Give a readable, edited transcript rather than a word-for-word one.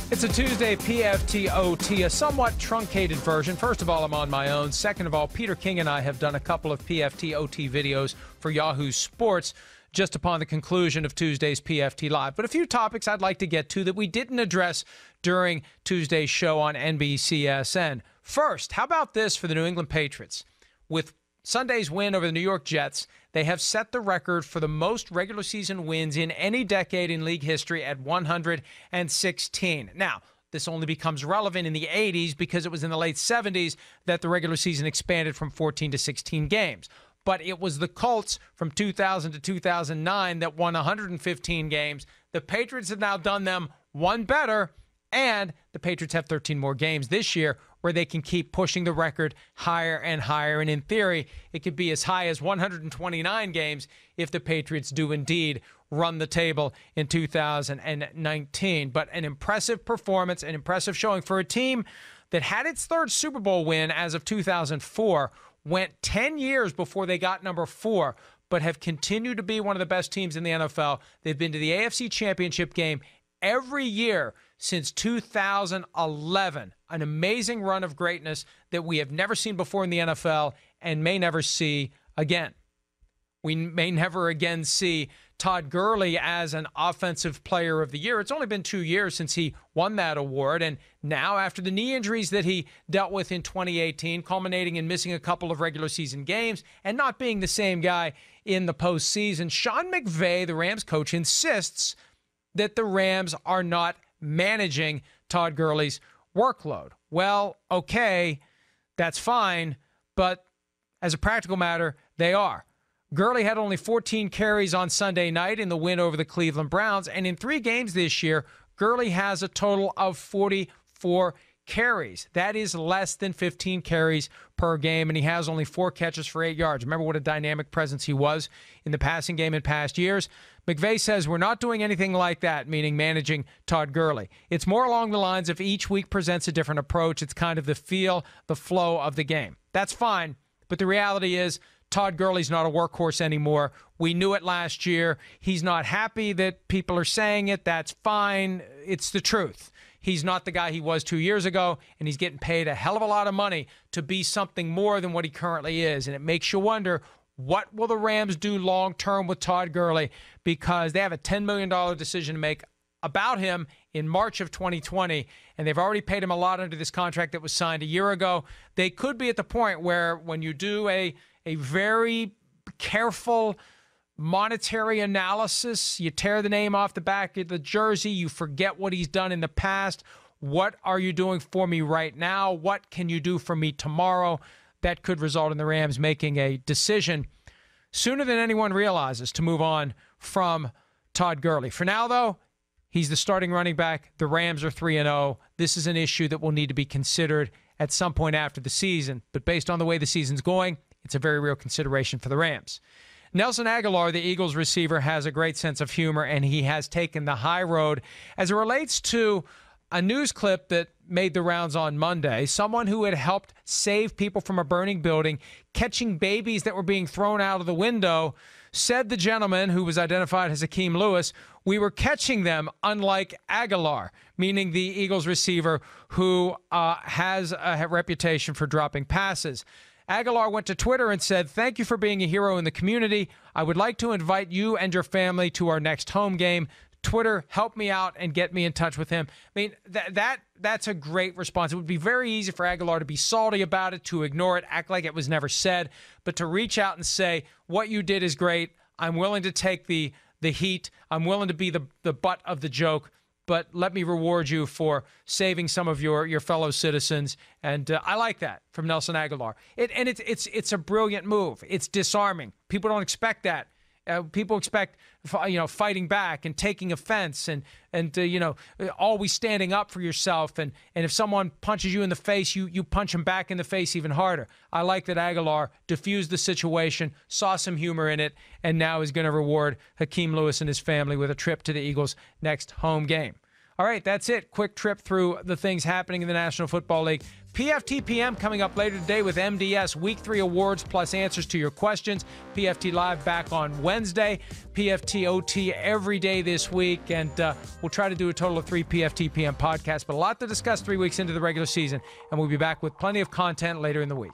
It's a Tuesday PFTOT, a somewhat truncated version. First of all, I'm on my own. Second of all, Peter King and I have done a couple of PFTOT videos for Yahoo Sports just upon the conclusion of Tuesday's PFT Live. But a few topics I'd like to get to that we didn't address during Tuesday's show on NBCSN. First, how about this for the New England Patriots? With Sunday's win over the New York Jets, they have set the record for the most regular season wins in any decade in league history at 116. Now, this only becomes relevant in the 80s because it was in the late 70s that the regular season expanded from 14 to 16 games. But it was the Colts from 2000 to 2009 that won 115 games. The Patriots have now done them one better, and the Patriots have 13 more games this year where they can keep pushing the record higher and higher. And in theory, it could be as high as 129 games if the Patriots do indeed run the table in 2019. But an impressive performance, an impressive showing for a team that had its third Super Bowl win as of 2004, went 10 years before they got number 4, but have continued to be one of the best teams in the NFL. They've been to the AFC Championship game every year since 2011. An amazing run of greatness that we have never seen before in the NFL and may never see again. We may never again see Todd Gurley as an offensive player of the year. It's only been 2 years since he won that award. And now, after the knee injuries that he dealt with in 2018, culminating in missing a couple of regular season games and not being the same guy in the postseason, Sean McVay, the Rams coach, insists that the Rams are not managing Todd Gurley's workload. Well, okay, that's fine, but as a practical matter, they are. Gurley had only 14 carries on Sunday night in the win over the Cleveland Browns, and in 3 games this year, Gurley has a total of 44 carries. That is less than 15 carries per game, and he has only 4 catches for 8 yards. Remember what a dynamic presence he was in the passing game in past years? McVay says we're not doing anything like that, meaning managing Todd Gurley. It's more along the lines of each week presents a different approach. It's kind of the feel, the flow of the game. That's fine, but the reality is Todd Gurley's not a workhorse anymore. We knew it last year. He's not happy that people are saying it. That's fine. It's the truth. He's not the guy he was 2 years ago, and he's getting paid a hell of a lot of money to be something more than what he currently is. And it makes you wonder, what will the Rams do long-term with Todd Gurley? Because they have a $10 million decision to make about him in March of 2020, and they've already paid him a lot under this contract that was signed a year ago. They could be at the point where when you do a very careful monetary analysis, you tear the name off the back of the jersey, you forget what he's done in the past. What are you doing for me right now? What can you do for me tomorrow? That could result in the Rams making a decision sooner than anyone realizes to move on from Todd Gurley. For now, though, he's the starting running back. The Rams are 3-0. This is an issue that will need to be considered at some point after the season. But based on the way the season's going, it's a very real consideration for the Rams. Nelson Agholor, the Eagles receiver, has a great sense of humor, and he has taken the high road as it relates to a news clip that made the rounds on Monday. Someone who had helped save people from a burning building, catching babies that were being thrown out of the window, said the gentleman, who was identified as Hakeem Lewis, we were catching them, unlike Agholor, meaning the Eagles receiver who has a reputation for dropping passes. Agholor went to Twitter and said, "Thank you for being a hero in the community. I would like to invite you and your family to our next home game. Twitter, help me out and get me in touch with him." I mean, that's a great response. It would be very easy for Agholor to be salty about it, to ignore it, act like it was never said, but to reach out and say, what you did is great. I'm willing to take the heat. I'm willing to be the butt of the joke, but let me reward you for saving some of your fellow citizens. And I like that from Nelson Agholor. It's a brilliant move. It's disarming. People don't expect that. People expect, fighting back and taking offense and always standing up for yourself. And if someone punches you in the face, you punch them back in the face even harder. I like that Agholor diffused the situation, saw some humor in it, and now is going to reward Hakeem Lewis and his family with a trip to the Eagles' next home game. All right, that's it. Quick trip through the things happening in the National Football League. PFTPM coming up later today with MDS Week 3 awards plus answers to your questions. PFT Live back on Wednesday. PFTOT every day this week. And we'll try to do a total of 3 PFTPM podcasts. But a lot to discuss 3 weeks into the regular season. And we'll be back with plenty of content later in the week.